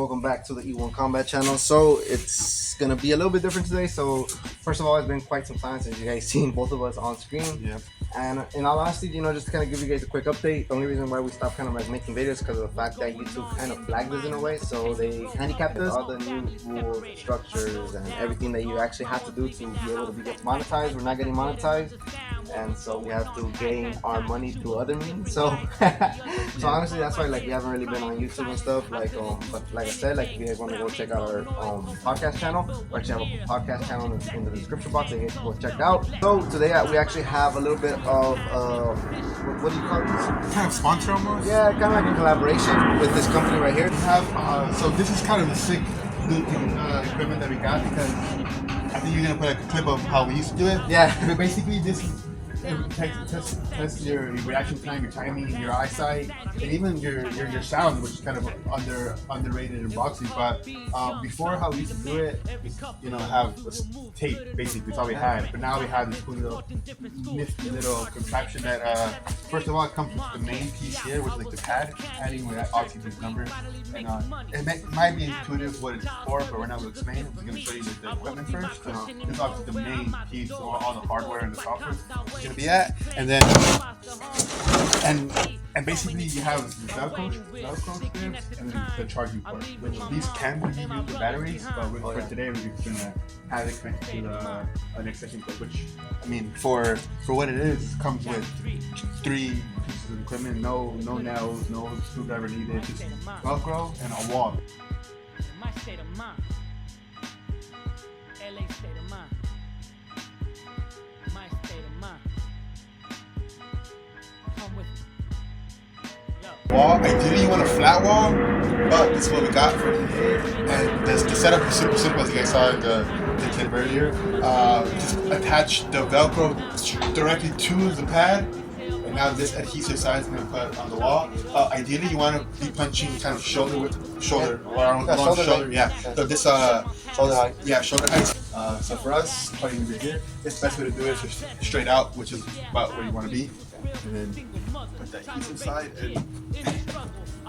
Welcome back to the E1 Combat channel. So it's gonna be a little bit different today. So first of all, it's been quite some time since you guys seen both of us on screen. Yeah. And in all honesty, just to kind of give you guys a quick update, the only reason why we stopped kind of like making videos because of the fact that YouTube kind of flagged us in a way. So they handicapped us. All the new rules, structures, and everything that you actually have to do to be able to be monetized. We're not getting monetized. And so we have to gain our money through other means. So honestly, that's why like we haven't really been on YouTube and stuff. But like I said, like if you guys want to go check out our podcast channel, we actually have a podcast channel in the description box that you guys can go check out. So today we actually have a little bit of what do you call this? Kind of sponsor almost. Yeah, kind of like a collaboration with this company right here. We have so this is kind of the sick looking equipment that we got because I think you're gonna put like a clip of how we used to do it. Yeah. But basically this is. It tests your reaction time, your timing, your eyesight, and even your sound, which is kind of underrated in boxing. But before, how we used to do it, have tape. Basically, that's all we had. But now we have this cool little nifty little contraption that, first of all, it comes with the main piece here, which is like the pad, adding with obviously these numbers. And it might be intuitive what it's for, but we're not going to explain it. We're going to show you the equipment first. This is obviously the main piece, all the hardware and the software. Be at, and then and basically you have the Velcro strips and then the charging port, which these can be used with batteries, but for today we're just gonna have it connected to an extension cord, which I mean for what it is, comes with 3 pieces of equipment, no nails, no screwdriver needed, just Velcro and a wall. My state of mind. LA state of mind. My state of mind. Come with me. Wall. Ideally, you want a flat wall, but this is what we got for today. And the setup is super simple, as you guys saw in the clip earlier. Just attach the Velcro directly to the pad, and now this adhesive side is going to put on the wall. Ideally, you want to be punching kind of shoulder with shoulder, or shoulder. Yeah. So this Shoulder height. Yeah, shoulder height. So for us, putting it here, the best way to do it is just straight out, which is about where you want to be. And then put that adhesive side and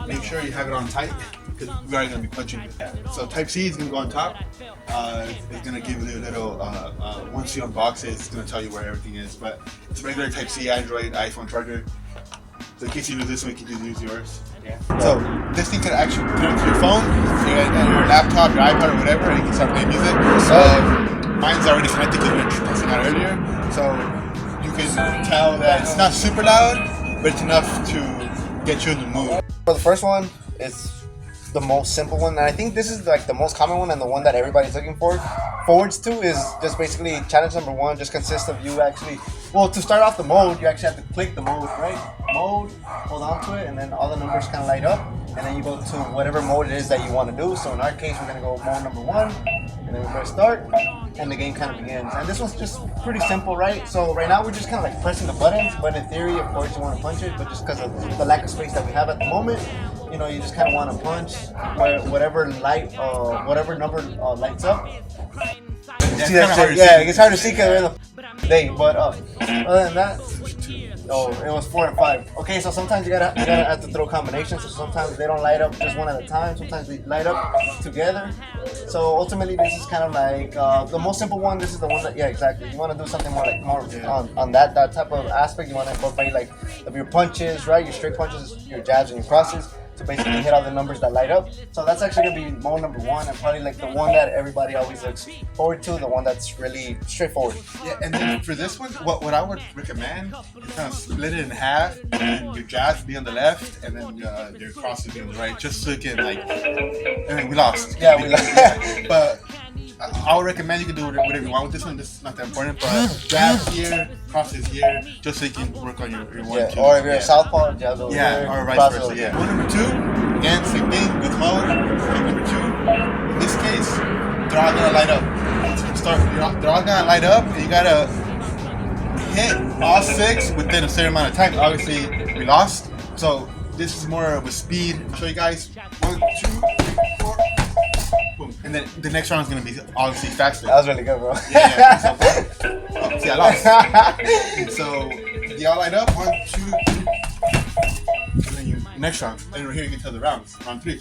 make sure you have it on tight because we're already going to be punching with that. So Type C is going to go on top. It's going to give you a little, once you unbox it, it's going to tell you where everything is. But it's a regular Type C, Android, iPhone charger. So in case you lose this one, you can just use yours. Yeah. So this thing can actually connect to your phone, your laptop, your iPad, or whatever, and you can start playing music. Mine's already connected because we were testing out earlier. So you can tell that it's not super loud, but it's enough to get you in the mood. For the first one, it's the most simple one, and I think this is like the most common one and the one that everybody's looking forwards to is just basically challenge number 1 just consists of you actually, to start off the mode, you actually have to click the mode, right? Mode, hold on to it, and then all the numbers kind of light up, and then you go to whatever mode it is that you want to do. So in our case, we're going to go mode number 1, and then we press start, and the game kind of begins. And this one's just pretty simple, right? So right now we're just kind of like pressing the buttons, but in theory, of course, you want to punch it, but just because of the lack of space that we have at the moment, you just kind of want to punch whatever whatever number lights up. See that shit? Yeah, it gets hard to see because we're in the day. But other than that, it was 4 and 5. Okay, so sometimes you gotta have to throw combinations. So sometimes they don't light up just one at a time. Sometimes they light up together. So ultimately, this is kind of like the most simple one. This is the one that exactly. You want to do something more on that type of aspect. You want to incorporate like of your punches, right? Your straight punches, your jabs, and your crosses. To basically hit all the numbers that light up. So that's actually gonna be mode number 1 and probably like the one that everybody always looks forward to, the one that's really straightforward. Yeah, and then for this one, what I would recommend is kind of split it in half, and your jabs be on the left, and then your crosses be on the right, just so you can we lost. Yeah, we lost. But I would recommend you can do whatever you want with this one. This is not that important, but jabs here, crosses here, just so you can work on your 1, 2. Or if you're a southpaw, jabs over here. Or vice versa. Yeah. Mode number 2, again, same thing with mode. Number 2, in this case, they're all gonna light up. They're all gonna light up, and you gotta hit all 6 within a certain amount of time. Obviously, we lost, so this is more of a speed. I'll show you guys. 1, 2, 3, 4. And then the next round is going to be obviously faster. That was really good, bro. Yeah. See, I lost. So, you all light up. 1, 2, 3. And then next round. And right here you can tell the rounds. Round 3.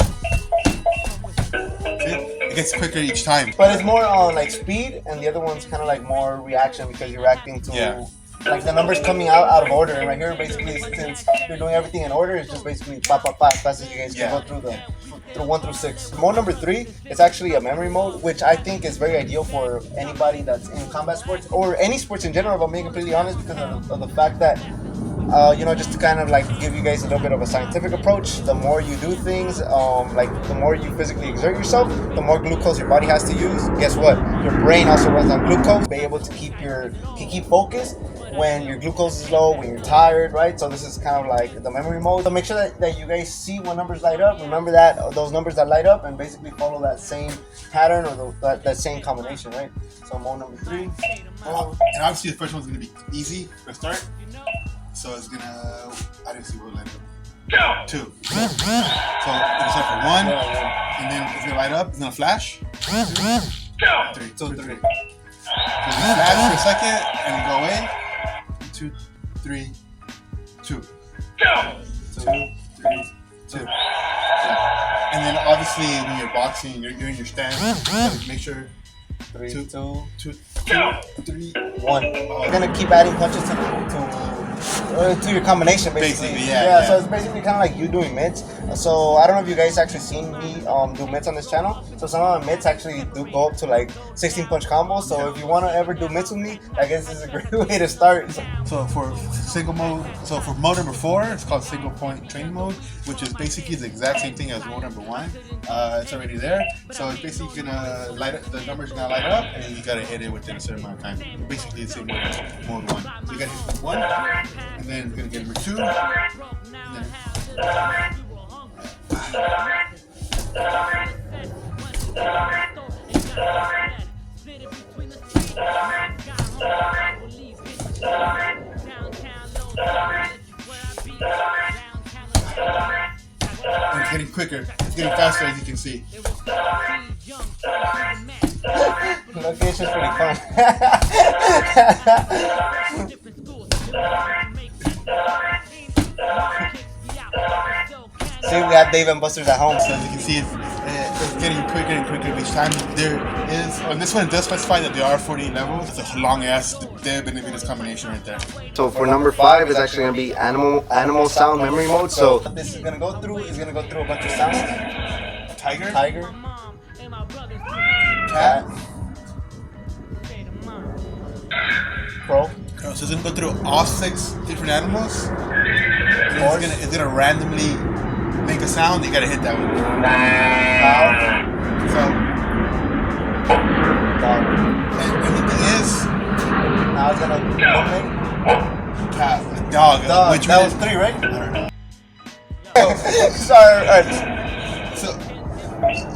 gets quicker each time. But it's more on like speed, and the other one's kind of like more reaction because you're reacting to like the numbers coming out of order. And right here, basically, since you're doing everything in order, it's just basically pop, pop, pop, as fast as you guys can go through 1 through 6. Mode number 3 is actually a memory mode, which I think is very ideal for anybody that's in combat sports or any sports in general. If I'm being completely honest, because of the fact that. Just to kind of like give you guys a little bit of a scientific approach, the more you do things, like the more you physically exert yourself, the more glucose your body has to use. Guess what? Your brain also runs on glucose. Be able to keep focused when your glucose is low, when you're tired, right? So this is kind of like the memory mode. So make sure that you guys see when numbers light up. Remember that those numbers that light up, and basically follow that same pattern or that same combination, right? So mode number 3. And obviously the first one's gonna be easy to start. So it's gonna, I didn't see what light up. 2. So it's gonna start for 1, and then it's gonna light up, it's gonna flash. 3. 2, 3. So it's gonna flash for a second, and then go away. 2, 3, 2. 2, 3, 2. And then obviously when you're boxing, you're doing your stance, so make sure 3, 2, 2, 3, 1. You're gonna keep adding punches to your combination, basically. Yeah. So it's basically kind of like you doing mitts. So I don't know if you guys actually seen me do mitts on this channel. So some of my mitts actually do go up to like 16 punch combos. So if you want to ever do mitts with me, I guess this is a great way to start. So for single mode, so for mode number 4, it's called single point training mode, which is basically the exact same thing as mode number 1. It's already there. So it's basically gonna light up, the number's gonna light up, and you gotta hit it within a certain amount of time. Basically the same way as mode 1. So you gotta hit 1, and then you're gonna get number 2, and then and it's getting quicker, it's getting faster, as you can see. Okay, it's just pretty fun. See, we have Dave and Buster's at home. So as you can see, it's getting quicker and quicker each time. There is, on this one it does specify that there are 48 levels. It's a long ass dib and this combination right there. So for number 5 is actually gonna be animal sound memory mode. So this is gonna go through a bunch of sounds. Tiger, Cat, crow. So it's gonna go through all 6 different animals. And it's gonna randomly make a sound. You gotta hit that one. So, and the thing is, now it's gonna cat, dog. Which that one was 3, right? I don't know. Sorry. Alright. So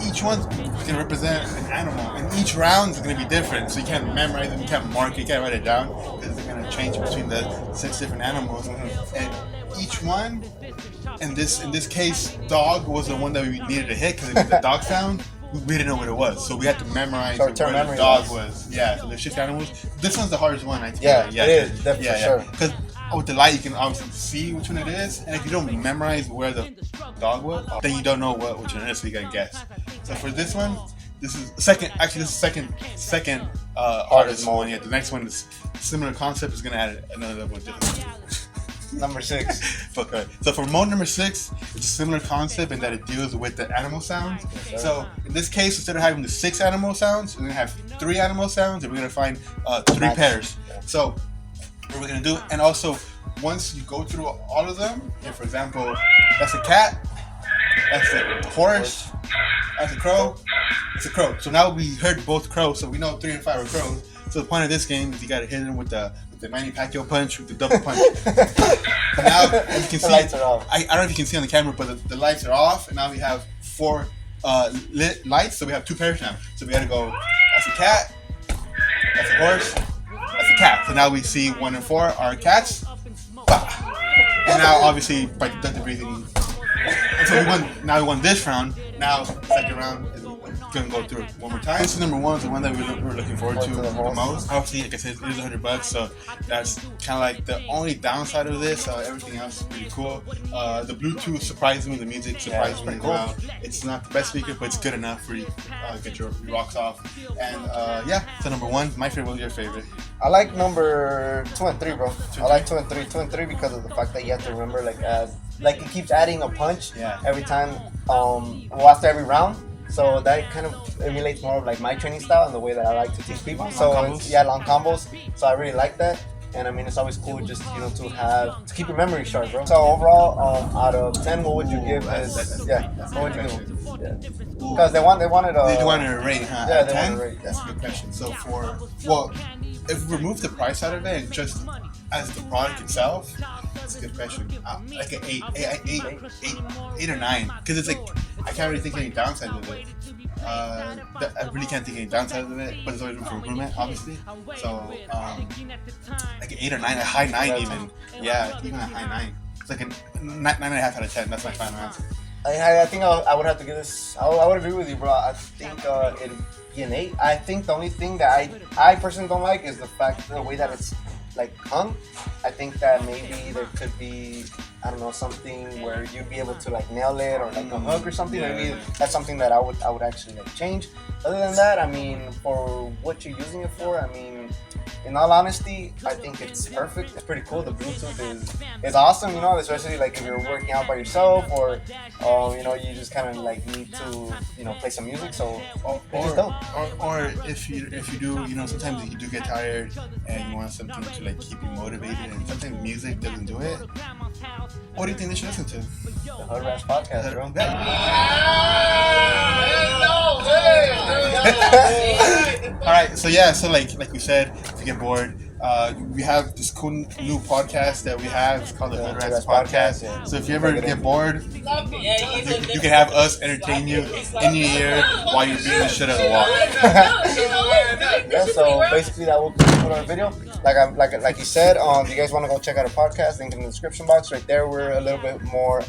each one's gonna represent an animal, and each round is gonna be different. So you can't memorize it, you can't mark it, you can't write it down because they're gonna change between the 6 different animals. And each one, in this case, dog was the one that we needed to hit because it was the dog sound. We didn't know what it was, so we had to memorize where the dog was. Yeah, so there's 6 animals. This one's the hardest one, I think. Yeah, it is, definitely, for sure. Because with the light, you can obviously see which one it is, and if you don't memorize where the dog was, then you don't know which one it is, so you gotta guess. So for this one, this is second. Actually, this is second hardest one. Yeah, the next one is similar concept. Is gonna add another level of difficulty. Number 6. Okay. So for mode number 6, it's a similar concept in that it deals with the animal sounds. So in this case, instead of having the 6 animal sounds, we're gonna have 3 animal sounds, and we're gonna find 3 pairs. So what we're gonna do, and also once you go through all of them, for example, that's a cat, that's a horse, that's a crow, it's a crow. So now we heard both crows, so we know 3 and 5 are crows. So the point of this game is you gotta hit them with the Manny Pacquiao punch, with the double punch. Now, as you can see, lights are off. I don't know if you can see on the camera, but the lights are off, and now we have 4 lit lights, so we have 2 pairs now. So we gotta go, that's a cat, that's a horse, that's a cat. So now we see 1 and 4 are cats. Bah. And now, obviously, by deductive reasoning, and so we won this round. Now, second round is gonna go through it one more time. This is number one, is the one that we're looking forward to the most. Obviously, like I said, it is $100, so that's kind of like the only downside of this. Everything else is pretty cool. The Bluetooth surprised me. The music surprised me as well. It's not the best speaker, but it's good enough for you get your rocks off. And yeah, so number one, my favorite. What was your favorite? I like number 2 and 3, bro. I like 2 and 3. 2 and 3 because of the fact that you have to remember, like it keeps adding a punch every time, after every round. So that kind of emulates more of like my training style and the way that I like to teach people. Long combos. So I really like that. And I mean, it's always cool just, to keep your memory sharp, bro. So overall, out of 10, what would you give as, what would you give? Because they wanted a rate, huh? Yeah, At they 10? wanted a rate. That's a good question. So if we remove the price out of it and just as the product itself, that's a good question. Like an 8 or 9, because it's like I can't really think of any downsides of it. I really can't think of any downsides of it, but there's always room for improvement, obviously. So like an 8 or 9, a high 9 even. Yeah, even a high 9. It's like a 9.5 out of 10. That's my final answer. I think I would have to give this. I would agree with you, bro. I think it'd be an 8. I think the only thing that I personally don't like is the way that it's like hung. I think that maybe there could be, I don't know, something where you'd be able to like nail it or like a hook or something. Yeah. Maybe that's something that I would actually like change. Other than that, I mean, for what you're using it for, I mean, in all honesty, I think it's perfect. It's pretty cool. The Bluetooth is awesome, especially like if you're working out by yourself or, you just kind of like need to, play some music. So it's just dope. Or if you do, sometimes you do get tired and you want something to like keep you motivated, and sometimes music doesn't do it. What do you think they should listen to? The Hood Rats Podcast, bro. All right, so like we said, if you get bored, we have this cool new podcast that we have. It's called the Hood Rats Podcast. Yeah. So if you ever get bored, you can have us entertain you in your ear while you're beating the shit out of the wall. Yeah, so basically that will conclude our video. Like you said, if you guys want to go check out our podcast, link in the description box right there. We're a little bit more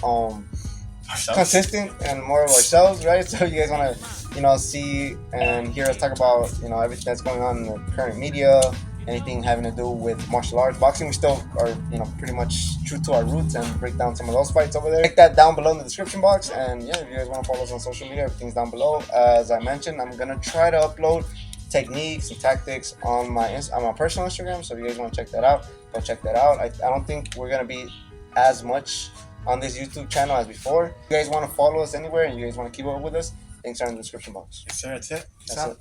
consistent and more of ourselves, right? So you guys want to, see and hear us talk about, everything that's going on in the current media, anything having to do with martial arts, boxing. We still are, pretty much true to our roots and break down some of those fights over there. Check that down below in the description box. And yeah, if you guys want to follow us on social media, everything's down below. As I mentioned, I'm gonna try to upload techniques and tactics on my personal Instagram. So if you guys want to check that out, go check that out. I don't think we're gonna be as much on this YouTube channel as before. If you guys want to follow us anywhere and you guys want to keep up with us, links are in the description box. Yes, sir. That's it. That's it.